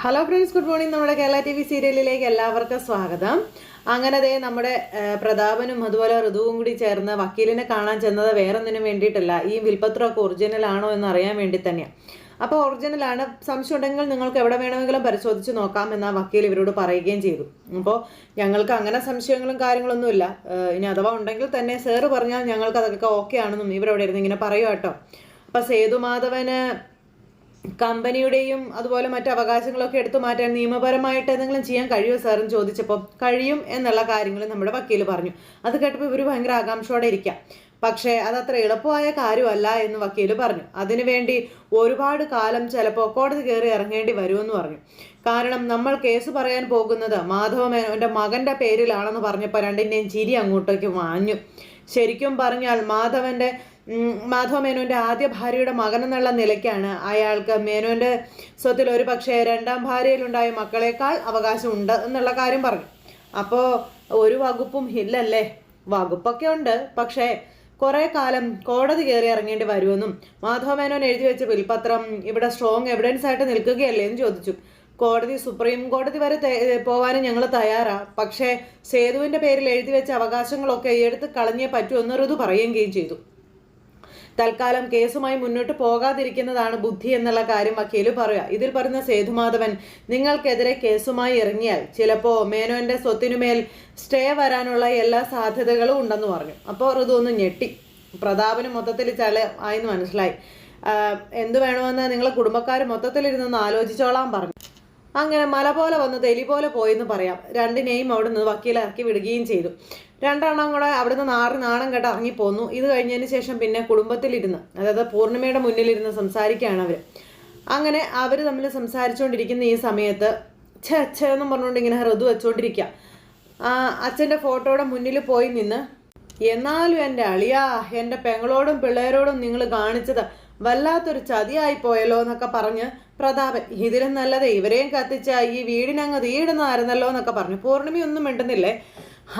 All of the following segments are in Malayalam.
Hello friends, good morning. നമ്മുടെ കേരള TV സീരിയലിലേക്ക് എല്ലാവർക്കും സ്വാഗതം. അങ്ങനെ നമ്മുടെ പ്രതാപനും അതുപോലെ ഋതുവും കൂടി ചേർന്ന് വക്കീലിനെ കാണാൻ ചെന്നത് വേറൊന്നിനും വേണ്ടിയിട്ടല്ല, ഈ വിൽപ്പത്രമൊക്കെ ഒറിജിനൽ ആണോ എന്ന് അറിയാൻ വേണ്ടി തന്നെയാണ്. അപ്പോൾ ഒറിജിനലാണ്, സംശയം ഉണ്ടെങ്കിൽ നിങ്ങൾക്ക് എവിടെ വേണമെങ്കിലും പരിശോധിച്ച് നോക്കാം എന്ന് വക്കീൽ ഇവരോട് പറയുകയും ചെയ്തു. അപ്പോൾ ഞങ്ങൾക്ക് അങ്ങനെ സംശയങ്ങളും കാര്യങ്ങളൊന്നുമില്ല, ഇനി അഥവാ ഉണ്ടെങ്കിൽ തന്നെ സാറ് പറഞ്ഞാൽ ഞങ്ങൾക്ക് അതൊക്കെ ഓക്കെ ആണെന്നും ഇവരെവിടെ ഇരുന്ന് ഇങ്ങനെ പറയുക കേട്ടോ. അപ്പം സേതുമാധവന് കമ്പനിയുടെയും അതുപോലെ മറ്റു അവകാശങ്ങളൊക്കെ എടുത്തു മാറ്റാൻ നിയമപരമായിട്ട് എന്തെങ്കിലും ചെയ്യാൻ കഴിയുമോ സാറെന്ന് ചോദിച്ചപ്പോൾ കഴിയും എന്നുള്ള കാര്യങ്ങൾ നമ്മുടെ വക്കീൽ പറഞ്ഞു. അത് കേട്ടപ്പോൾ ഇവർ ഭയങ്കര ആകാംക്ഷയോടെ ഇരിക്കാം. പക്ഷേ അതത്ര എളുപ്പമായ കാര്യമല്ല എന്ന് വക്കീൽ പറഞ്ഞു. അതിനുവേണ്ടി ഒരുപാട് കാലം ചിലപ്പോൾ കോടതി കയറി ഇറങ്ങേണ്ടി വരുമെന്ന് പറഞ്ഞു. കാരണം നമ്മൾ കേസ് പറയാൻ പോകുന്നത് മാധവമേനോൻ്റെ മകൻ്റെ പേരിലാണെന്ന് പറഞ്ഞപ്പോൾ രണ്ടിൻ്റെയും ചിരി അങ്ങോട്ടേക്ക് വാഞ്ഞു. ശരിക്കും പറഞ്ഞാൽ മാധവ മേനോന്റെ ആദ്യ ഭാര്യയുടെ മകൻ എന്നുള്ള നിലയ്ക്കാണ് അയാൾക്ക് മേനോന്റെ സ്വത്തിൽ ഒരു പക്ഷേ രണ്ടാം ഭാര്യയിലുണ്ടായ മക്കളെക്കാൾ അവകാശമുണ്ട് എന്നുള്ള കാര്യം പറഞ്ഞു. അപ്പോൾ ഒരു വകുപ്പും ഇല്ലല്ലേ? വകുപ്പൊക്കെ ഉണ്ട്, പക്ഷേ കുറെ കാലം കോടതി കയറി ഇറങ്ങേണ്ടി വരുമെന്നും മാധവ മേനോൻ എഴുതി വെച്ച വിൽപത്രം ഇവിടെ സ്ട്രോങ് എവിഡൻസ് ആയിട്ട് നിൽക്കുകയല്ലേ എന്ന് ചോദിച്ചു. സുപ്രീം കോടതി വരെ പോകാനും ഞങ്ങൾ തയ്യാറാ, പക്ഷേ സേതുവിന്റെ പേരിൽ എഴുതി വെച്ച അവകാശങ്ങളൊക്കെ എടുത്ത് കളഞ്ഞേ പറ്റൂ എന്ന് ഋതു പറയുകയും ചെയ്തു. തൽക്കാലം കേസുമായി മുന്നോട്ട് പോകാതിരിക്കുന്നതാണ് ബുദ്ധി എന്നുള്ള കാര്യം വക്കീല് പറയുക. ഇതിൽ പറയുന്ന സേതുമാധവൻ നിങ്ങൾക്കെതിരെ കേസുമായി ഇറങ്ങിയാൽ ചിലപ്പോൾ മേനോന്റെ സ്വത്തിനുമേൽ സ്റ്റേ വരാനുള്ള എല്ലാ സാധ്യതകളും ഉണ്ടെന്ന് പറഞ്ഞു. അപ്പോൾ ഋതു ഒന്ന് ഞെട്ടി. പ്രതാപന് മൊത്തത്തിൽ ആയെന്ന് മനസ്സിലായി. എന്ത് വേണമെന്ന് നിങ്ങളെ കുടുംബക്കാർ മൊത്തത്തിലിരുന്നൊന്ന് ആലോചിച്ചോളാൻ പറഞ്ഞു. അങ്ങനെ മല പോലെ വന്ന് തെലി പോലെ പോയെന്ന് പറയാം. രണ്ടിനെയും അവിടെ നിന്ന് വക്കീൽ ഇറക്കി വിടുകയും ചെയ്തു. രണ്ടെണ്ണം കൂടെ അവിടുന്ന് നാണം കേട്ട് ഇറങ്ങിപ്പോന്നു. ഇത് കഴിഞ്ഞതിന് ശേഷം പിന്നെ കുടുംബത്തിലിരുന്ന്, അതായത് പൂർണിമയുടെ മുന്നിലിരുന്ന് സംസാരിക്കുകയാണ് അവർ. അങ്ങനെ അവർ തമ്മിൽ സംസാരിച്ചുകൊണ്ടിരിക്കുന്ന ഈ സമയത്ത് എന്നും പറഞ്ഞുകൊണ്ട് ഇങ്ങനെ ഋതു വെച്ചുകൊണ്ടിരിക്കുക. അച്ഛൻ്റെ ഫോട്ടോയുടെ മുന്നിൽ പോയി നിന്ന്, എന്നാലും എൻ്റെ അളിയാ, എൻ്റെ പെങ്ങളോടും പിള്ളേരോടും നിങ്ങൾ കാണിച്ചത് വല്ലാത്തൊരു ചതിയായി പോയല്ലോ എന്നൊക്കെ പറഞ്ഞ് പ്രതാപൻ, ഇതിലും നല്ലത് ഇവരെയും കത്തിച്ച ഈ വീടിനങ്ങ് തീയിടുന്നതായിരുന്നല്ലോ എന്നൊക്കെ പറഞ്ഞു. പൂർണിമയൊന്നും മിണ്ടുന്നില്ലേ.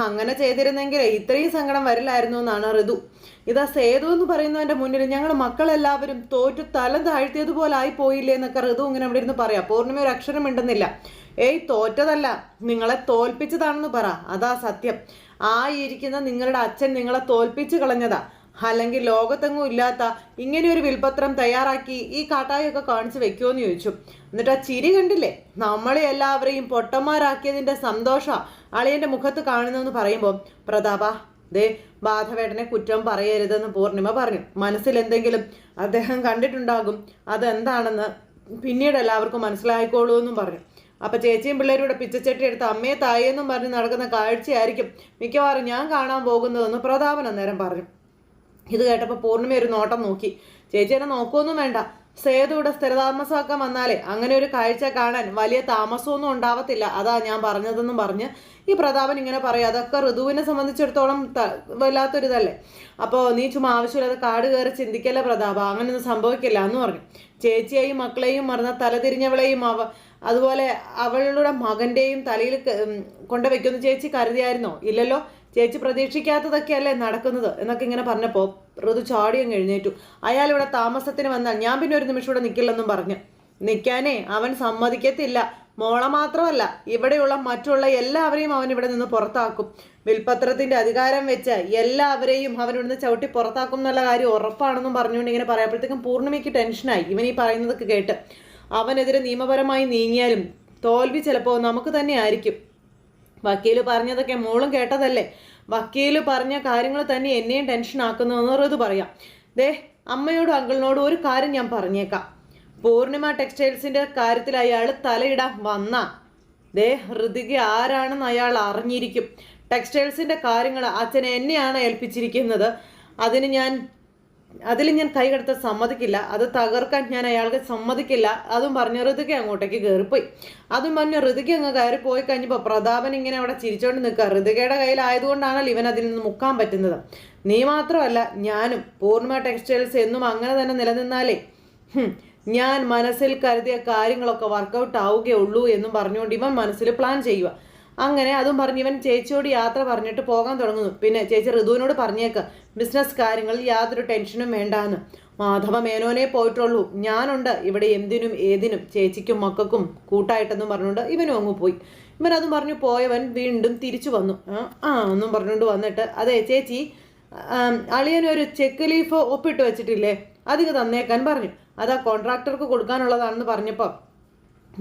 അങ്ങനെ ചെയ്തിരുന്നെങ്കിൽ ഇത്രയും സങ്കടം വരില്ലായിരുന്നു എന്നാണ് ഋതു. ഇതാ സേതു എന്ന് പറയുന്നവൻ്റെ മുന്നിൽ ഞങ്ങൾ മക്കളെല്ലാവരും തോറ്റു തലം താഴ്ത്തിയതുപോലെ ആയി പോയില്ലേ എന്നൊക്കെ ഋതു ഇങ്ങനെ അവിടെ ഇരുന്ന് പറയാം. പൂർണിമ ഒരു അക്ഷരം മിണ്ടുന്നില്ല. തോറ്റതല്ല, നിങ്ങളെ തോൽപ്പിച്ചതാണെന്ന് പറ, അതാ സത്യം. ഇരിക്കുന്ന നിങ്ങളുടെ അച്ഛൻ നിങ്ങളെ തോൽപ്പിച്ചു കളഞ്ഞതാ, അല്ലെങ്കിൽ ലോകത്തെങ്ങും ഇല്ലാത്ത ഇങ്ങനെ ഒരു വിൽപത്രം തയ്യാറാക്കി ഈ കാട്ടായൊക്കെ കാണിച്ചു വെക്കുമോന്ന് ചോദിച്ചു. എന്നിട്ട് ആ ചിരി കണ്ടില്ലേ, നമ്മളെ എല്ലാവരെയും പൊട്ടന്മാരാക്കിയതിൻ്റെ സന്തോഷം അളിയൻ്റെ മുഖത്ത് കാണുന്നെന്ന് പറയുമ്പോൾ പ്രതാപ ബാധവേട്ടനെ കുറ്റം പറയരുതെന്ന് പൂർണിമ പറഞ്ഞു. മനസ്സിൽ എന്തെങ്കിലും അദ്ദേഹം കണ്ടിട്ടുണ്ടാകും, അതെന്താണെന്ന് പിന്നീട് എല്ലാവർക്കും മനസ്സിലായിക്കോളൂ എന്നും പറഞ്ഞു. അപ്പം ചേച്ചിയും പിള്ളേരുടെ പിച്ചച്ചട്ടി എടുത്ത് അമ്മയെ തായെന്നും പറഞ്ഞ് നടക്കുന്ന കാഴ്ചയായിരിക്കും മിക്കവാറും ഞാൻ കാണാൻ പോകുന്നതെന്ന് പ്രതാപൻ അന്നേരം പറഞ്ഞു. ഇത് കേട്ടപ്പോൾ പൂർണിമ ഒരു നോട്ടം നോക്കി. ചേച്ചി എന്നെ നോക്കുമൊന്നും വേണ്ട, സേതു ഇവിടെ സ്ഥിരതാമസമാക്കാൻ വന്നാലേ അങ്ങനെ ഒരു കാഴ്ച കാണാൻ വലിയ താമസമൊന്നും ഉണ്ടാവത്തില്ല, അതാ ഞാൻ പറഞ്ഞതെന്നും പറഞ്ഞ് ഈ പ്രതാപൻ ഇങ്ങനെ പറയാം. അതൊക്കെ ഋതുവിനെ സംബന്ധിച്ചിടത്തോളം വല്ലാത്തൊരിതല്ലേ. അപ്പോൾ നീ ചുമ്മാ ആവശ്യമില്ലാതെ കാട് കയറി ചിന്തിക്കല്ലേ പ്രതാപ, അങ്ങനെയൊന്നും സംഭവിക്കില്ല എന്ന് പറഞ്ഞു. ചേച്ചിയെയും മക്കളെയും മറന്ന തലതിരിഞ്ഞവളെയും അതുപോലെ അവളുടെ മകൻ്റെയും തലയിൽ കൊണ്ടുവയ്ക്കുമെന്ന് ചേച്ചി കരുതിയായിരുന്നോ? ഇല്ലല്ലോ, ചേച്ചി പ്രതീക്ഷിക്കാത്തതൊക്കെയല്ലേ നടക്കുന്നത് എന്നൊക്കെ ഇങ്ങനെ പറഞ്ഞപ്പോൾ ഋതു ചാടിയങ്ങ് എഴുന്നേറ്റു. അയാൾ ഇവിടെ താമസത്തിന് വന്നാൽ ഞാൻ പിന്നെ ഒരു നിമിഷം ഇവിടെ നിൽക്കില്ലെന്നും പറഞ്ഞു. നിൽക്കാനേ അവൻ സമ്മതിക്കത്തില്ല. മോളെ മാത്രമല്ല, ഇവിടെയുള്ള മറ്റുള്ള എല്ലാവരെയും അവൻ ഇവിടെ നിന്ന് പുറത്താക്കും. വിൽപത്രത്തിന്റെ അധികാരം വെച്ച് എല്ലാവരെയും അവൻ ഇവിടുന്ന് ചവിട്ടി പുറത്താക്കും എന്നുള്ള കാര്യം ഉറപ്പാണെന്നും പറഞ്ഞുകൊണ്ട് ഇങ്ങനെ പറയാപ്പോഴത്തേക്കും പൂർണിമയ്ക്ക് ടെൻഷനായി. ഇവൻ ഈ പറയുന്നതൊക്കെ കേട്ട് അവനെതിരെ നിയമപരമായി നീങ്ങിയാലും തോൽവി ചിലപ്പോൾ നമുക്ക് തന്നെ ആയിരിക്കും. വക്കീല് പറഞ്ഞതൊക്കെ മോളും കേട്ടതല്ലേ, വക്കീല് പറഞ്ഞ കാര്യങ്ങൾ തന്നെ എന്നെയും ടെൻഷൻ ആക്കുന്നതെന്ന് ഋതു പറയാം. അമ്മയോടും അങ്കിളിനോടും ഒരു കാര്യം ഞാൻ പറഞ്ഞേക്കാം. പൂർണിമ ടെക്സ്റ്റൈൽസിന്റെ കാര്യത്തിൽ അയാൾ തലയിടാൻ വന്ന ഋതിക ആരാണെന്ന് അയാൾ അറിഞ്ഞിരിക്കും. ടെക്സ്റ്റൈൽസിന്റെ കാര്യങ്ങൾ അച്ഛൻ എന്നെയാണ് ഏൽപ്പിച്ചിരിക്കുന്നത്. അതിൽ ഞാൻ കൈകടത്താൻ സമ്മതിക്കില്ല, അത് തകർക്കാൻ ഞാൻ അയാൾക്ക് സമ്മതിക്കില്ല. അതും പറഞ്ഞ ഋതുക അങ്ങോട്ടേക്ക് കയറിപ്പോയി. അതും പറഞ്ഞ ഋതുക അങ്ങ് കയറി പോയി കഴിഞ്ഞപ്പോൾ പ്രതാപൻ ഇങ്ങനെ അവിടെ ചിരിച്ചോണ്ട് നിൽക്കുക. ഋതുകയുടെ കയ്യിലായതുകൊണ്ടാണല്ലോ ഇവൻ അതിൽ നിന്ന് മുക്കാൻ പറ്റുന്നത്. നീ മാത്രമല്ല ഞാനും. പൂർണിമ ടെക്സ്റ്റൈൽസ് എന്നും അങ്ങനെ തന്നെ നിലനിന്നാലേ ഞാൻ മനസ്സിൽ കരുതിയ കാര്യങ്ങളൊക്കെ വർക്കൗട്ട് ആവുകയുള്ളൂ എന്നും പറഞ്ഞുകൊണ്ട് ഇവൻ മനസ്സിൽ പ്ലാൻ ചെയ്യുക. അങ്ങനെ അതും പറഞ്ഞ് ഇവൻ ചേച്ചിയോട് യാത്ര പറഞ്ഞിട്ട് പോകാൻ തുടങ്ങുന്നു. പിന്നെ ചേച്ചി ഋതുവിനോട് പറഞ്ഞേക്ക് ബിസിനസ് കാര്യങ്ങളിൽ യാതൊരു ടെൻഷനും വേണ്ടാന്ന്. മാധവ മേനോനെ പോയിട്ടുള്ളൂ, ഞാനുണ്ട് ഇവിടെ എന്തിനും ഏതിനും, ചേച്ചിക്കും മക്കൾക്കും കൂട്ടായിട്ടെന്നും പറഞ്ഞുകൊണ്ട് ഇവനും അങ്ങ് പോയി. ഇവനതും പറഞ്ഞു പോയവൻ വീണ്ടും തിരിച്ചു വന്നു. എന്നും പറഞ്ഞുകൊണ്ട് വന്നിട്ട്, അതെ ചേച്ചി, അളിയനൊരു ചെക്ക് ലീഫ് ഒപ്പിട്ട് വെച്ചിട്ടില്ലേ, അതിങ്ങ് തന്നേക്കാൻ പറഞ്ഞു. അതാ കോൺട്രാക്ടർക്ക് കൊടുക്കാനുള്ളതാണെന്ന് പറഞ്ഞപ്പോൾ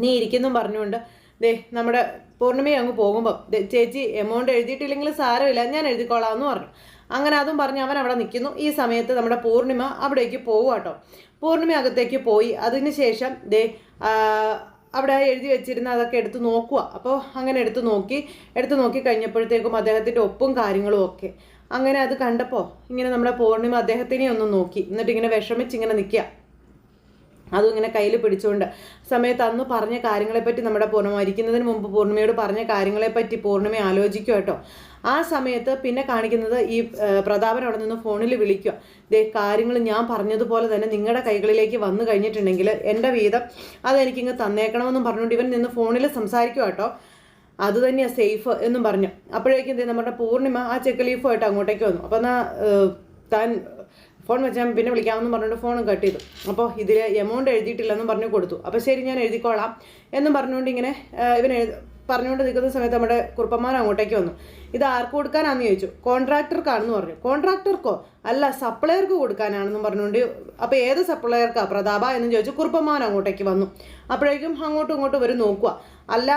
നീ ഇരിക്കുന്നും പറഞ്ഞുകൊണ്ട് നമ്മുടെ പൂർണ്ണിമയെ അങ്ങ് പോകുമ്പോൾ ചേച്ചി എമൗണ്ട് എഴുതിയിട്ടില്ലെങ്കിൽ സാരമില്ല, ഞാൻ എഴുതിക്കോളാം എന്ന് പറഞ്ഞു. അങ്ങനെ അതും പറഞ്ഞ് അവൻ അവിടെ നിൽക്കുന്നു. ഈ സമയത്ത് നമ്മുടെ പൂർണ്ണിമ അവിടേക്ക് പോകുക കേട്ടോ. പൂർണ്ണിമ അകത്തേക്ക് പോയി. അതിനുശേഷം അവിടെ എഴുതി വെച്ചിരുന്ന അതൊക്കെ എടുത്ത് നോക്കുക. അപ്പോൾ അങ്ങനെ എടുത്ത് നോക്കി കഴിഞ്ഞപ്പോഴത്തേക്കും അദ്ദേഹത്തിൻ്റെ ഒപ്പും കാര്യങ്ങളും ഒക്കെ. അങ്ങനെ അത് കണ്ടപ്പോൾ ഇങ്ങനെ നമ്മുടെ പൂർണ്ണിമ അദ്ദേഹത്തിനെ ഒന്ന് നോക്കി, എന്നിട്ട് ഇങ്ങനെ വിഷമിച്ചിങ്ങനെ നിൽക്കുക, അതും ഇങ്ങനെ കയ്യിൽ പിടിച്ചുകൊണ്ട്. സമയത്ത് അന്ന് പറഞ്ഞ കാര്യങ്ങളെപ്പറ്റി നമ്മുടെ പൂർണ്ണിമ മരിക്കുന്നതിന് മുമ്പ് പൂർണ്ണിമയോട് പറഞ്ഞ കാര്യങ്ങളെപ്പറ്റി പൂർണ്ണിമ ആലോചിക്കുക കേട്ടോ. ആ സമയത്ത് പിന്നെ കാണിക്കുന്നത് ഈ പ്രതാപൻ അവിടെ നിന്ന് ഫോണിൽ വിളിക്കുക. കാര്യങ്ങൾ ഞാൻ പറഞ്ഞതുപോലെ തന്നെ നിങ്ങളുടെ കൈകളിലേക്ക് വന്നു കഴിഞ്ഞിട്ടുണ്ടെങ്കിൽ എൻ്റെ വീതം അതെനിക്കിങ്ങ് തന്നേക്കണമെന്നും പറഞ്ഞുകൊണ്ട് ഇവൻ നിന്ന് ഫോണിൽ സംസാരിക്കുക കേട്ടോ. അത് തന്നെയാണ് സേഫ് എന്നും പറഞ്ഞു. അപ്പോഴേക്കും നമ്മുടെ പൂർണ്ണിമ ആ ചെക്ക് ലീഫുമായിട്ട് അങ്ങോട്ടേക്ക് വന്നു. അപ്പം എന്നാൽ താൻ ഫോൺ വെച്ചാൽ പിന്നെ വിളിക്കാമെന്ന് പറഞ്ഞുകൊണ്ട് ഫോണും കട്ട് ചെയ്തു. അപ്പോൾ ഇതിൽ എമൗണ്ട് എഴുതിയിട്ടില്ലെന്നും പറഞ്ഞു കൊടുത്തു. അപ്പോൾ ശരി ഞാൻ എഴുതിക്കോളാം എന്നും പറഞ്ഞുകൊണ്ട് ഇങ്ങനെ ഇവൻ പറഞ്ഞുകൊണ്ട് നിൽക്കുന്ന സമയത്ത് നമ്മുടെ കുറുപ്പന്മാർ അങ്ങോട്ടേക്ക് വന്നു. ഇത് ആർക്ക് കൊടുക്കാനാണെന്ന് ചോദിച്ചു. കോൺട്രാക്ടർക്കാണെന്ന് പറഞ്ഞു. കോൺട്രാക്ടർക്കോ? അല്ല, സപ്ലയർക്ക് കൊടുക്കാനാണെന്നും പറഞ്ഞുകൊണ്ട്. അപ്പോൾ ഏത് സപ്ലയർക്കാ പ്രതാപ എന്ന് ചോദിച്ചു. കുറുപ്പന്മാർ അങ്ങോട്ടേക്ക് വന്നു. അപ്പോഴേക്കും അങ്ങോട്ടും ഇങ്ങോട്ടും ഇവർ നോക്കുക. അല്ല,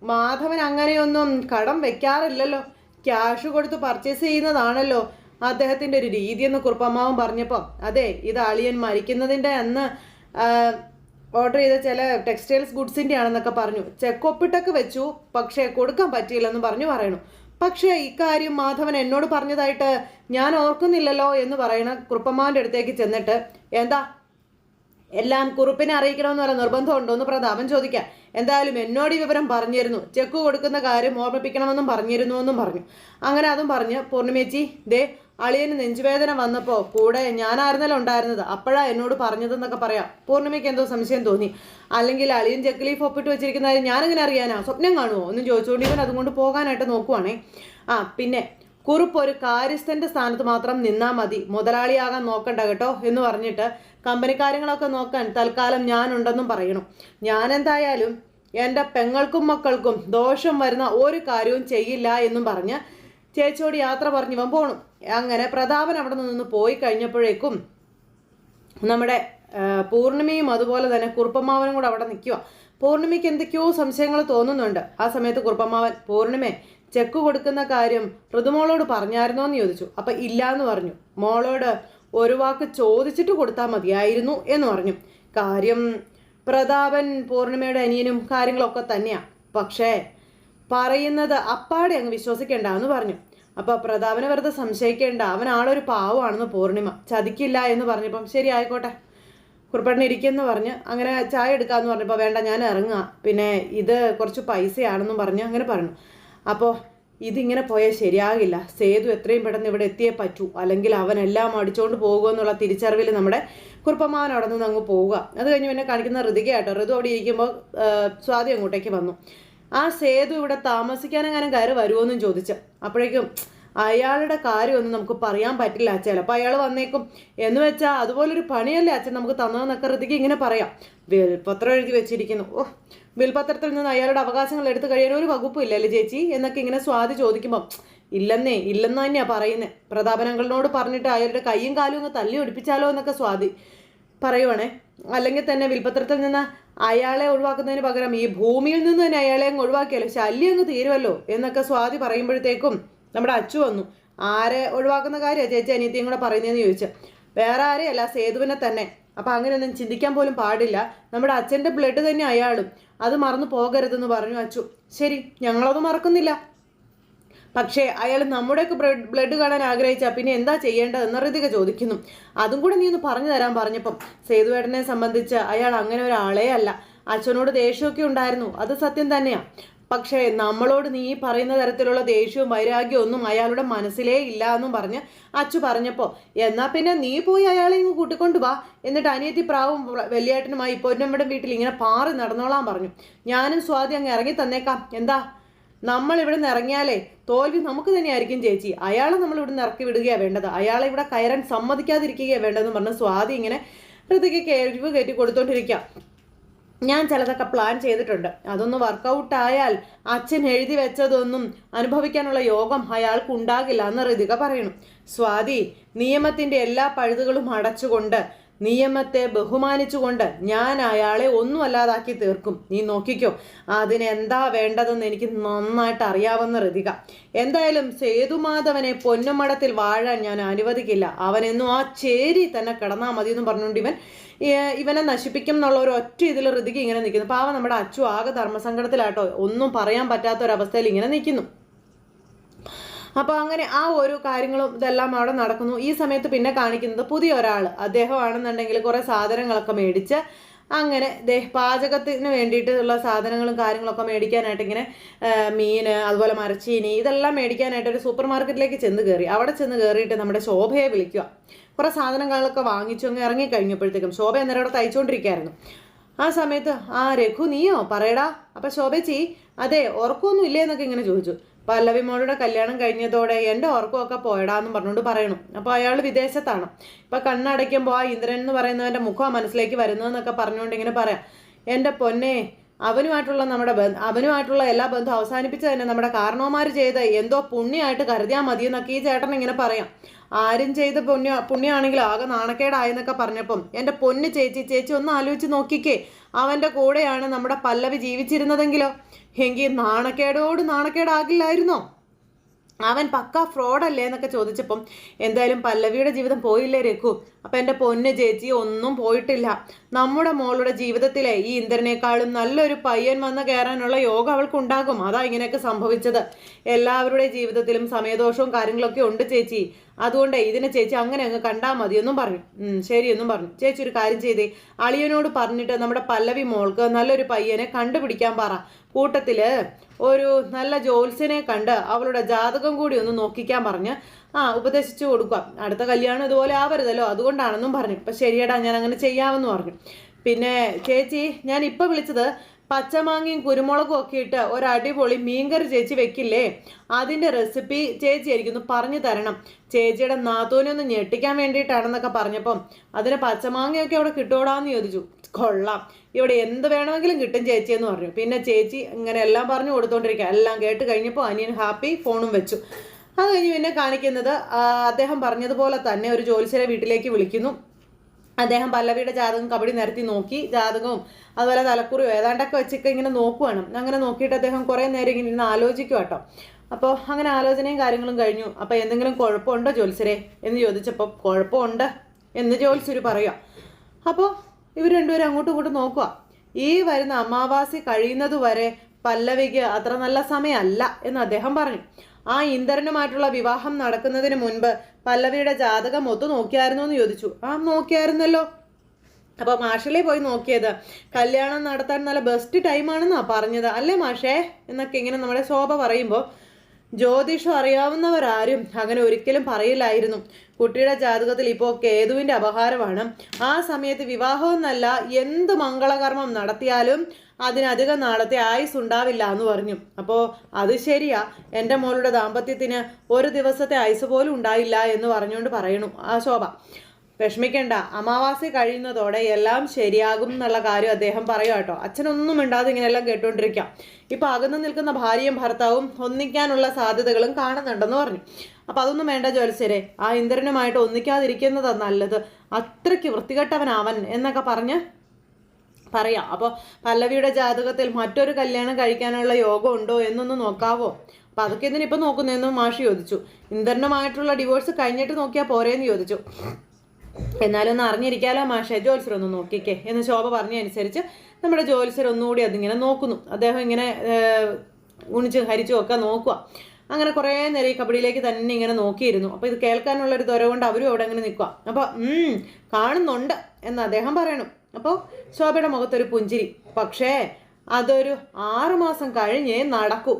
മാധവൻ അങ്ങനെയൊന്നും കടം വെക്കാറില്ലല്ലോ, ക്യാഷ് കൊടുത്ത് പർച്ചേസ് ചെയ്യുന്നതാണല്ലോ അദ്ദേഹത്തിൻ്റെ ഒരു രീതിയെന്ന് കുറുപ്പമ്മാവൻ പറഞ്ഞപ്പോൾ, അതെ ഇത് അളിയൻ മരിക്കുന്നതിൻ്റെ അന്ന് ഓർഡർ ചെയ്ത ചില ടെക്സ്റ്റൈൽസ് ഗുഡ്സിൻ്റെ ആണെന്നൊക്കെ പറഞ്ഞു. ചെക്ക് ഒപ്പിട്ടൊക്കെ വെച്ചു, പക്ഷേ കൊടുക്കാൻ പറ്റിയില്ലെന്ന് പറയണു. പക്ഷേ ഇക്കാര്യം മാധവൻ എന്നോട് പറഞ്ഞതായിട്ട് ഞാൻ ഓർക്കുന്നില്ലല്ലോ എന്ന് പറയണ കുറുപ്പമ്മാവൻ്റെ അടുത്തേക്ക് ചെന്നിട്ട്, എന്താ എല്ലാം കുറുപ്പിനെ അറിയിക്കണമെന്ന് പറഞ്ഞ നിർബന്ധമുണ്ടോ എന്ന് പ്രതാപൻ ചോദിക്കാം. എന്തായാലും എന്നോട് ഈ വിവരം പറഞ്ഞിരുന്നു, ചെക്ക് കൊടുക്കുന്ന കാര്യം ഓർമ്മിപ്പിക്കണമെന്നും പറഞ്ഞിരുന്നു എന്നും പറഞ്ഞു. അങ്ങനെ അതും പറഞ്ഞ് പൂർണ്ണിമേച്ചി അളിയന് നെഞ്ചുവേദന വന്നപ്പോൾ കൂടെ ഞാനായിരുന്നല്ലോ ഉണ്ടായിരുന്നത്, അപ്പോഴാണ് എന്നോട് പറഞ്ഞതെന്നൊക്കെ പറയാം. പൂർണ്ണിമയ്ക്ക് എന്തോ സംശയം തോന്നി. അല്ലെങ്കിൽ അളിയൻ ചെക്ക് ലീഫ് ഒപ്പിട്ട് വെച്ചിരിക്കുന്ന കാര്യം ഞാനെങ്ങനെ അറിയാനാ, സ്വപ്നം കാണുമോ എന്നും ചോദിച്ചുകൊണ്ട് ഇവൻ അതുകൊണ്ട് പോകാനായിട്ട് നോക്കുവാണേ. പിന്നെ കുറുപ്പ് ഒരു കാര്യസ്ഥൻ്റെ സ്ഥാനത്ത് മാത്രം നിന്നാൽ മതി, മുതലാളിയാകാൻ നോക്കണ്ട കേട്ടോ എന്ന് പറഞ്ഞിട്ട് കമ്പനി കാര്യങ്ങളൊക്കെ നോക്കാൻ തൽക്കാലം ഞാനുണ്ടെന്നും പറയണു. ഞാനെന്തായാലും എൻ്റെ പെങ്ങൾക്കും മക്കൾക്കും ദോഷം വരുന്ന ഒരു കാര്യവും ചെയ്യില്ല എന്നും പറഞ്ഞ് ചേച്ചിയോട് യാത്ര പറഞ്ഞ് ഇവൻ പോണു. അങ്ങനെ പ്രതാപൻ അവിടെ നിന്ന് പോയി കഴിഞ്ഞപ്പോഴേക്കും നമ്മുടെ പൂർണ്ണിമയും അതുപോലെ തന്നെ കുറുപ്പമ്മാവനും കൂടെ അവിടെ നിൽക്കുക. പൂർണ്ണിമയ്ക്ക് എന്തൊക്കെയോ സംശയങ്ങൾ തോന്നുന്നുണ്ട്. ആ സമയത്ത് കുറുപ്പമ്മാവൻ, പൂർണ്ണിമേ ചെക്ക് കൊടുക്കുന്ന കാര്യം ഋതുമോളോട് പറഞ്ഞായിരുന്നോ എന്ന് ചോദിച്ചു. അപ്പം ഇല്ല എന്ന് പറഞ്ഞു. മോളോട് ഒരു വാക്ക് ചോദിച്ചിട്ട് കൊടുത്താൽ മതിയായിരുന്നു എന്ന് പറഞ്ഞു. കാര്യം പ്രതാപൻ പൂർണ്ണിമയുടെ അനിയനും കാര്യങ്ങളൊക്കെ തന്നെയാണ്, പക്ഷേ പറയുന്നത് അപ്പാടെ അങ്ങ് വിശ്വസിക്കേണ്ട എന്ന് പറഞ്ഞു. അപ്പോൾ പ്രതാപനെ വെറുതെ സംശയിക്കേണ്ട, അവൻ ആളൊരു പാവമാണെന്ന് പൂർണ്ണിമ, ചതിക്കില്ല എന്ന് പറഞ്ഞപ്പം ശരി ആയിക്കോട്ടെ കുറുപ്പേട്ടൻ ഇരിക്കുമെന്ന് പറഞ്ഞ് അങ്ങനെ ചായ എടുക്കാമെന്ന് പറഞ്ഞപ്പോൾ വേണ്ട ഞാൻ ഇറങ്ങുക, പിന്നെ ഇത് കുറച്ച് പൈസയാണെന്നും പറഞ്ഞ് അങ്ങനെ പറഞ്ഞു. അപ്പോൾ ഇതിങ്ങനെ പോയാൽ ശരിയാകില്ല, സേതു എത്രയും പെട്ടെന്ന് ഇവിടെ എത്തിയേ പറ്റൂ, അല്ലെങ്കിൽ അവനെല്ലാം അടിച്ചുകൊണ്ട് പോകുമെന്നുള്ള തിരിച്ചറിവിൽ നമ്മുടെ കുറുപ്പമ്മാവൻ അവിടെ നിന്ന് അങ്ങ് പോവുക. അത് കഴിഞ്ഞ് പിന്നെ കാണിക്കുന്ന ഋതികയാട്ടോ. ഋതു അവിടെ ഇരിക്കുമ്പോൾ സ്വാതി അങ്ങോട്ടേക്ക് വന്നു. ആ സേതു ഇവിടെ താമസിക്കാനെങ്ങാനും കയറി വരുമോയെന്നും ചോദിച്ചു. അപ്പോഴേക്കും അയാളുടെ കാര്യമൊന്നും നമുക്ക് പറയാൻ പറ്റില്ല, ചിലപ്പോൾ അയാൾ വന്നേക്കും എന്ന് വെച്ചാൽ അതുപോലൊരു പണിയല്ലേ അച്ഛൻ നമുക്ക് തന്നതെന്നൊക്കെ ഋതിക്ക് ഇങ്ങനെ പറയാം. വിൽപത്രം എഴുതി വെച്ചിരിക്കുന്നു, വിൽപത്രത്തിൽ നിന്ന് അയാളുടെ അവകാശങ്ങൾ എടുത്തു കഴിയാൻ ഒരു വകുപ്പും ഇല്ലല്ലേ ചേച്ചി എന്നൊക്കെ ഇങ്ങനെ സ്വാതി ചോദിക്കുമ്പം ഇല്ലെന്ന് തന്നെയാണ് പറയുന്നത്. പ്രതാപനങ്ങളോട് പറഞ്ഞിട്ട് അയാളുടെ കൈയും കാലും അങ്ങ് തല്ലി ഒടിപ്പിച്ചാലോ എന്നൊക്കെ സ്വാതി പറയുവാണേ. അല്ലെങ്കിൽ തന്നെ വിൽപത്രത്തിൽ നിന്ന് അയാളെ ഒഴിവാക്കുന്നതിന് പകരം ഈ ഭൂമിയിൽ നിന്ന് തന്നെ അയാളെ അങ്ങ് ഒഴിവാക്കിയാലോ ശല്യം അങ്ങ് തീരുമല്ലോ എന്നൊക്കെ സ്വാതി പറയുമ്പോഴത്തേക്കും നമ്മുടെ അച്ചു വന്നു. ആരെ ഒഴിവാക്കുന്ന കാര്യമാണ് ചേച്ചി അനിയത്തിയും കൂടെ പറയുന്നതെന്ന് ചോദിച്ചു. വേറെ ആരെയല്ല, സേതുവിനെ തന്നെ. അപ്പം അങ്ങനെയൊന്നും ചിന്തിക്കാൻ പോലും പാടില്ല, നമ്മുടെ അച്ഛൻ്റെ ബ്ലഡ് തന്നെ അയാളും, അത് മറന്നു പോകരുതെന്ന് പറഞ്ഞു അച്ചു. ശരി, ഞങ്ങളത് മറക്കുന്നില്ല, പക്ഷേ അയാൾ നമ്മുടെയൊക്കെ ബ്ലഡ് കാണാൻ ആഗ്രഹിച്ചാൽ പിന്നെ എന്താ ചെയ്യേണ്ടതെന്ന് ഋതിക ചോദിക്കുന്നു. അതും കൂടെ നീ ഒന്ന് പറഞ്ഞു തരാൻ പറഞ്ഞപ്പം സേതുവേട്ടനെ സംബന്ധിച്ച് അയാൾ അങ്ങനെ ഒരാളേ അല്ല, അച്ഛനോട് ദേഷ്യമൊക്കെ ഉണ്ടായിരുന്നു, അത് സത്യം തന്നെയാണ്. പക്ഷേ നമ്മളോട് നീ പറയുന്ന തരത്തിലുള്ള ദേഷ്യവും വൈരാഗ്യവും ഒന്നും അയാളുടെ മനസ്സിലേ ഇല്ല എന്നും പറഞ്ഞ് അച്ചു പറഞ്ഞപ്പോൾ, എന്നാൽ പിന്നെ നീ പോയി അയാളെ ഇങ്ങ് കൂട്ടിക്കൊണ്ട് വാ, എന്നിട്ട് അനിയത്തി പ്രാവും വലിയേട്ടനുമായി ഇപ്പോൾ നമ്മുടെ വീട്ടിൽ ഇങ്ങനെ പാറി നടന്നോളാൻ പറഞ്ഞു. ഞാനും സ്വാതി അങ്ങ് ഇറങ്ങി തന്നേക്കാം, എന്താ നമ്മൾ ഇവിടെ നിന്ന് ഇറങ്ങിയാലേ തോൽവി നമുക്ക് തന്നെയായിരിക്കും ചേച്ചി. അയാളെ നമ്മൾ ഇവിടെ നിന്ന് ഇറക്കി വിടുകയാണ് വേണ്ടത്, അയാളെ ഇവിടെ കയറാൻ സമ്മതിക്കാതിരിക്കുകയാണ് വേണ്ടതെന്ന് പറഞ്ഞ് സ്വാതി ഇങ്ങനെ ഋതിക്ക് കഴിവ് കയറ്റി കൊടുത്തോണ്ടിരിക്കാം. ഞാൻ ചിലതൊക്കെ പ്ലാൻ ചെയ്തിട്ടുണ്ട്, അതൊന്ന് വർക്കൗട്ട് ആയാൽ അച്ഛൻ എഴുതി വെച്ചതൊന്നും അനുഭവിക്കാനുള്ള യോഗം അയാൾക്ക് ഉണ്ടാകില്ല എന്ന് ഋതിക പറയുന്നു. സ്വാതി, നിയമത്തിൻ്റെ എല്ലാ പഴുതുകളും അടച്ചുകൊണ്ട് നിയമത്തെ ബഹുമാനിച്ചുകൊണ്ട് ഞാൻ അയാളെ ഒന്നും അല്ലാതാക്കി തീർക്കും, നീ നോക്കിക്കോ. അതിനെന്താ വേണ്ടതെന്ന് എനിക്ക് നന്നായിട്ട് അറിയാവുന്ന ഋതിക. എന്തായാലും സേതുമാധവനെ പൊന്നുമടത്തിൽ വാഴാൻ ഞാൻ അനുവദിക്കില്ല, അവനെന്നും ആ ചേരി തന്നെ കിടന്നാൽ മതി എന്ന് പറഞ്ഞുകൊണ്ട് ഇവനെ നശിപ്പിക്കും എന്നുള്ള ഒരു ഒറ്റ ഇതിൽ ഋതിക ഇങ്ങനെ നിൽക്കുന്നു. പാവം നമ്മുടെ അച്ചു ആകെ ധർമ്മസങ്കടത്തിലാട്ടോ, ഒന്നും പറയാൻ പറ്റാത്തൊരവസ്ഥയിൽ ഇങ്ങനെ നിൽക്കുന്നു. അപ്പോൾ അങ്ങനെ ആ ഓരോ കാര്യങ്ങളും ഇതെല്ലാം അവിടെ നടക്കുന്നു. ഈ സമയത്ത് പിന്നെ കാണിക്കുന്നത് പുതിയ ഒരാൾ, അദ്ദേഹമാണെന്നുണ്ടെങ്കിൽ കുറേ സാധനങ്ങളൊക്കെ മേടിച്ച് അങ്ങനെ പാചകത്തിന് വേണ്ടിയിട്ടുള്ള സാധനങ്ങളും കാര്യങ്ങളൊക്കെ മേടിക്കാനായിട്ട് ഇങ്ങനെ മീൻ, അതുപോലെ മരച്ചീനി, ഇതെല്ലാം മേടിക്കാനായിട്ട് ഒരു സൂപ്പർ മാർക്കറ്റിലേക്ക് ചെന്ന് കയറി. അവിടെ ചെന്ന് കയറിയിട്ട് നമ്മുടെ ശോഭയെ വിളിക്കുക. കുറേ സാധനങ്ങളൊക്കെ വാങ്ങിച്ചു അങ്ങ് ഇറങ്ങിക്കഴിഞ്ഞപ്പോഴത്തേക്കും ശോഭ അന്നേരം അവിടെ തയ്ച്ചുകൊണ്ടിരിക്കുകയായിരുന്നു. ആ സമയത്ത് രഘു നീയോ പറയടാ. അപ്പം ശോഭച്ചി അതെ ഉറക്കമൊന്നും ഇല്ലേ എന്നൊക്കെ ഇങ്ങനെ ചോദിച്ചു. പല്ലവി മോളുടെ കല്യാണം കഴിഞ്ഞതോടെ എൻ്റെ ഉറക്കമൊക്കെ പോയടാന്ന് പറഞ്ഞുകൊണ്ട് പറയണു. അപ്പോൾ അയാൾ വിദേശത്താണ്. ഇപ്പം കണ്ണടയ്ക്കുമ്പോൾ ആ ഇന്ദ്രൻ എന്ന് പറയുന്നവൻ്റെ മുഖം മനസ്സിലേക്ക് വരുന്നതെന്നൊക്കെ പറഞ്ഞുകൊണ്ട് ഇങ്ങനെ പറയാം. എൻ്റെ പൊന്നെ, അവനുമായിട്ടുള്ള എല്ലാ ബന്ധം അവസാനിപ്പിച്ച് തന്നെ നമ്മുടെ കാരണവന്മാർ ചെയ്ത എന്തോ പുണ്യമായിട്ട് കരുതിയാൽ മതി എന്നൊക്കെ ഈ ചേട്ടൻ ഇങ്ങനെ പറയാം. ആരും ചെയ്ത പുണ്യമാണെങ്കിൽ ആകെ നാണക്കേടായെന്നൊക്കെ പറഞ്ഞപ്പം എൻ്റെ പൊന്ന് ചേച്ചി ഒന്ന് ആലോചിച്ച് നോക്കിക്കേ, അവൻ്റെ കൂടെയാണ് നമ്മുടെ പല്ലവി ജീവിച്ചിരുന്നതെങ്കിലോ എങ്കിൽ നാണക്കേടാകില്ലായിരുന്നോ? അവൻ പക്ക ഫ്രോഡല്ലേ എന്നൊക്കെ ചോദിച്ചപ്പം എന്തായാലും പല്ലവിയുടെ ജീവിതം പോയില്ലേ രഘു. അപ്പം എൻ്റെ പൊന്ന് ചേച്ചി ഒന്നും പോയിട്ടില്ല. നമ്മുടെ മോളുടെ ജീവിതത്തിലെ ഈ ഇന്ദ്രനേക്കാളും നല്ലൊരു പയ്യൻ വന്ന് കയറാനുള്ള യോഗം അവൾക്കുണ്ടാകും. അതാ ഇങ്ങനെയൊക്കെ സംഭവിച്ചത്. എല്ലാവരുടെ ജീവിതത്തിലും സമയദോഷവും കാര്യങ്ങളൊക്കെ ഉണ്ട് ചേച്ചി. അതുകൊണ്ട് ഇതിനെ ചേച്ചി അങ്ങനെ അങ്ങ് കണ്ടാൽ മതിയെന്നും പറഞ്ഞു. ശരിയെന്നും പറഞ്ഞു. ചേച്ചി ഒരു കാര്യം ചെയ്തേ, അളിയനോട് പറഞ്ഞിട്ട് നമ്മുടെ പല്ലവി മോൾക്ക് നല്ലൊരു പയ്യനെ കണ്ടുപിടിക്കാൻ പറ. കൂട്ടത്തിൽ ഒരു നല്ല ജോത്സ്യനെ കണ്ട് അവളുടെ ജാതകം കൂടി ഒന്ന് നോക്കിക്കാൻ പറഞ്ഞ് ഉപദേശിച്ചു കൊടുക്കുക. അടുത്ത കല്യാണം ഇതുപോലെ ആവരുതല്ലോ, അതുകൊണ്ടാണെന്നും പറഞ്ഞു. അപ്പം ശരിയടാ, ഞാൻ അങ്ങനെ ചെയ്യാമെന്ന് പറഞ്ഞു. പിന്നെ ചേച്ചി ഞാൻ ഇപ്പം വിളിച്ചത് പച്ചമാങ്ങയും കുരുമുളകും ഒക്കെ ഇട്ട് ഒരടിപൊളി മീൻകറി ചേച്ചി വെക്കില്ലേ, അതിൻ്റെ റെസിപ്പി ചേച്ചി എനിക്കൊന്ന് പറഞ്ഞു തരണം. ചേച്ചിയുടെ നാത്തൂനെ ഒന്ന് ഞെട്ടിക്കാൻ വേണ്ടിയിട്ടാണെന്നൊക്കെ പറഞ്ഞപ്പം അതിന് പച്ചമാങ്ങയൊക്കെ അവിടെ കിട്ടൂടാന്ന് ചോദിച്ചു. കൊള്ളാം, ഇവിടെ എന്ത് വേണമെങ്കിലും കിട്ടും ചേച്ചിയെന്ന് പറഞ്ഞു. പിന്നെ ചേച്ചി ഇങ്ങനെ എല്ലാം പറഞ്ഞു കൊടുത്തോണ്ടിരിക്കുക. എല്ലാം കേട്ട് കഴിഞ്ഞപ്പോൾ അനിയൻ ഹാപ്പി, ഫോണും വെച്ചു. അത് കഴിഞ്ഞ് പിന്നെ കാണിക്കുന്നത് അദ്ദേഹം പറഞ്ഞതുപോലെ തന്നെ ഒരു ജോലിസ്ഥരെ വീട്ടിലേക്ക് വിളിക്കുന്നു. അദ്ദേഹം പല്ലവിയുടെ ജാതകം കബഡി നിരത്തി നോക്കി, ജാതകവും അതുപോലെ തലക്കുറിയോ ഏതാണ്ടൊക്കെ വെച്ചൊക്കെ ഇങ്ങനെ നോക്കുവാണ്. അങ്ങനെ നോക്കിയിട്ട് അദ്ദേഹം കുറേ നേരം ഇങ്ങനെ ഇരുന്ന് ആലോചിക്കുക കേട്ടോ. അപ്പോൾ അങ്ങനെ ആലോചനയും കാര്യങ്ങളും കഴിഞ്ഞു. അപ്പോൾ എന്തെങ്കിലും കുഴപ്പമുണ്ടോ ജോത്സ്യരെ എന്ന് ചോദിച്ചപ്പോൾ കുഴപ്പമുണ്ട് എന്ന് ജോത്സ്യർ പറയുക. അപ്പോൾ ഇവർ രണ്ടുപേരും അങ്ങോട്ടും ഇങ്ങോട്ടും നോക്കുക. ഈ വരുന്ന അമാവാസി കഴിയുന്നത് വരെ പല്ലവിക്ക് അത്ര നല്ല സമയമല്ല എന്ന് അദ്ദേഹം പറഞ്ഞു. ആ ഇന്ദ്രനുമായിട്ടുള്ള വിവാഹം നടക്കുന്നതിന് മുൻപ് പല്ലവിയുടെ ജാതകം ഒത്തു നോക്കിയായിരുന്നു എന്ന് ചോദിച്ചു. നോക്കിയായിരുന്നല്ലോ. അപ്പോൾ മാഷിലെ പോയി നോക്കിയത് കല്യാണം നടത്താൻ നല്ല ബെസ്റ്റ് ടൈമാണെന്നാണ് പറഞ്ഞത് അല്ലേ മാഷേ എന്നൊക്കെ ഇങ്ങനെ നമ്മുടെ ശോഭ പറയുമ്പോൾ ജ്യോതിഷം അറിയാവുന്നവരാരും അങ്ങനെ ഒരിക്കലും പറയില്ലായിരുന്നു. കുട്ടിയുടെ ജാതകത്തിൽ ഇപ്പോൾ കേതുവിൻ്റെ അപഹാരമാണ്. ആ സമയത്ത് വിവാഹമെന്നല്ല എന്ത് മംഗളകർമ്മം നടത്തിയാലും അതിനധികം നാളത്തെ ആയുസ് ഉണ്ടാവില്ല എന്ന് പറഞ്ഞു. അപ്പോൾ അത് ശരിയാ, എൻ്റെ മോളുടെ ദാമ്പത്യത്തിന് ഒരു ദിവസത്തെ ആയുസ് പോലും ഉണ്ടായില്ല എന്ന് പറഞ്ഞുകൊണ്ട് പറയണു ആ ശോഭ. വിഷമിക്കേണ്ട, അമാവാസി കഴിയുന്നതോടെ എല്ലാം ശരിയാകും എന്നുള്ള കാര്യം അദ്ദേഹം പറയുക കേട്ടോ. അച്ഛനൊന്നും മിണ്ടാതെ ഇങ്ങനെയെല്ലാം കേട്ടുകൊണ്ടിരിക്കാം. ഇപ്പം അകന്നു നിൽക്കുന്ന ഭാര്യയും ഭർത്താവും ഒന്നിക്കാനുള്ള സാധ്യതകളും കാണുന്നുണ്ടെന്ന് പറഞ്ഞു. അപ്പം അതൊന്നും വേണ്ട ജോത്സ്യരെ, ആ ഇന്ദ്രനുമായിട്ട് ഒന്നിക്കാതിരിക്കുന്നതാണ് നല്ലത്, അത്രയ്ക്ക് വൃത്തികെട്ടവനവൻ എന്നൊക്കെ പറഞ്ഞ് പറയാം. അപ്പോൾ പല്ലവിയുടെ ജാതകത്തിൽ മറ്റൊരു കല്യാണം കഴിക്കാനുള്ള യോഗം ഉണ്ടോ എന്നൊന്ന് നോക്കാവോ? അപ്പം അതൊക്കെ ഇതിനിപ്പോൾ നോക്കുന്നതെന്ന് മാഷി ചോദിച്ചു. ഇന്ദ്രനുമായിട്ടുള്ള ഡിവോഴ്സ് കഴിഞ്ഞിട്ട് നോക്കിയാൽ പോരേന്ന് ചോദിച്ചു. എന്നാലും ഒന്ന് അറിഞ്ഞിരിക്കാലോ മാഷേ, ജോത്സ്യരൊന്ന് നോക്കിക്കേ എന്ന് ശോഭ പറഞ്ഞതനുസരിച്ച് നമ്മുടെ ജോത്സ്യർ ഒന്നുകൂടി അതിങ്ങനെ നോക്കുന്നു. അദ്ദേഹം ഇങ്ങനെ ഗുണിച്ചും ഹരിച്ചും ഒക്കെ നോക്കുക. അങ്ങനെ കുറേ നേരം ഈ കബഡിയിലേക്ക് തന്നെ ഇങ്ങനെ നോക്കിയിരുന്നു. അപ്പോൾ ഇത് കേൾക്കാനുള്ളൊരു ത്വര കൊണ്ട് അവരും അവിടെ അങ്ങനെ നിൽക്കുക. അപ്പോൾ കാണുന്നുണ്ട് എന്ന് അദ്ദേഹം പറയണം. അപ്പോൾ ശോഭയുടെ മുഖത്തൊരു പുഞ്ചിരി. പക്ഷേ അതൊരു 6 മാസം കഴിഞ്ഞേ നടക്കൂ,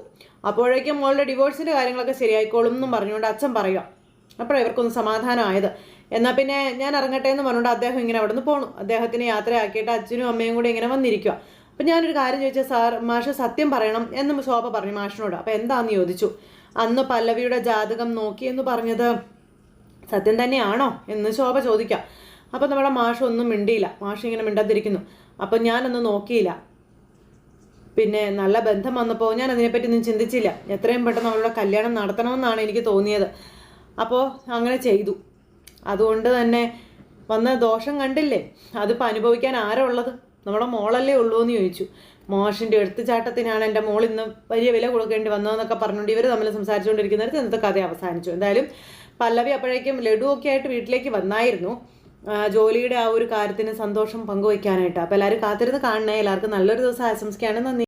അപ്പോഴേക്കും മോളുടെ ഡിവോഴ്സിൻ്റെ കാര്യങ്ങളൊക്കെ ശരിയായിക്കോളും എന്നും പറഞ്ഞുകൊണ്ട് അച്ഛൻ പറയുക. അപ്പോഴാണ് ഇവർക്കൊന്ന് സമാധാനമായത്. എന്നാൽ പിന്നെ ഞാൻ ഇറങ്ങട്ടെ എന്ന് പറഞ്ഞുകൊണ്ട് അദ്ദേഹം ഇങ്ങനെ അവിടെ നിന്ന് പോണു. അദ്ദേഹത്തിന് യാത്രയാക്കിയിട്ട് അച്ഛനും അമ്മയും കൂടി ഇങ്ങനെ വന്നിരിക്കുക. അപ്പം ഞാനൊരു കാര്യം ചോദിച്ചാൽ സാർ മാഷ് സത്യം പറയണം എന്ന് ശോഭ പറഞ്ഞു മാഷിനോട്. അപ്പം എന്താന്ന് ചോദിച്ചു. അന്ന് പല്ലവിയുടെ ജാതകം നോക്കി എന്ന് പറഞ്ഞത് സത്യം തന്നെയാണോ എന്ന് ശോഭ ചോദിക്കാം. അപ്പം നമ്മുടെ മാഷ് ഒന്നും മിണ്ടിയില്ല. മാഷ് ഇങ്ങനെ മിണ്ടാതിരിക്കുന്നു. അപ്പം ഞാനൊന്നും നോക്കിയില്ല. പിന്നെ നല്ല ബന്ധം വന്നപ്പോൾ ഞാൻ അതിനെപ്പറ്റി ഒന്നും ചിന്തിച്ചില്ല. എത്രയും പെട്ടെന്ന് അവളുടെ കല്യാണം നടത്തണമെന്നാണ് എനിക്ക് തോന്നിയത്. അപ്പോൾ അങ്ങനെ ചെയ്തു. അതുകൊണ്ട് തന്നെ വന്ന ദോഷം കണ്ടില്ലേ, അതിപ്പോൾ അനുഭവിക്കാൻ ആരാ ഉള്ളത്? നമ്മുടെ മോളല്ലേ ഉള്ളൂ എന്ന് ചോദിച്ചു. മോഷിൻ്റെ എടുത്തുചാട്ടത്തിനാണ് എൻ്റെ മോൾ ഇന്ന് വലിയ വില കൊടുക്കേണ്ടി വന്നതെന്നൊക്കെ പറഞ്ഞുകൊണ്ട് ഇവർ തമ്മിൽ സംസാരിച്ചുകൊണ്ടിരിക്കുന്നിടത്ത് ഇന്നത്തെ കഥ അവസാനിച്ചു. എന്തായാലും പല്ലവി അപ്പോഴേക്കും ലഡുവൊക്കെ ആയിട്ട് വീട്ടിലേക്ക് വന്നായിരുന്നു, ജോലിയുടെ ആ ഒരു കാര്യത്തിന് സന്തോഷം പങ്കുവയ്ക്കാനായിട്ട്. അപ്പോൾ എല്ലാവരും കാത്തിരുന്ന് കാണണേ. എല്ലാവർക്കും നല്ലൊരു ദിവസം ആശംസിക്കുകയാണ്. നന്ദി.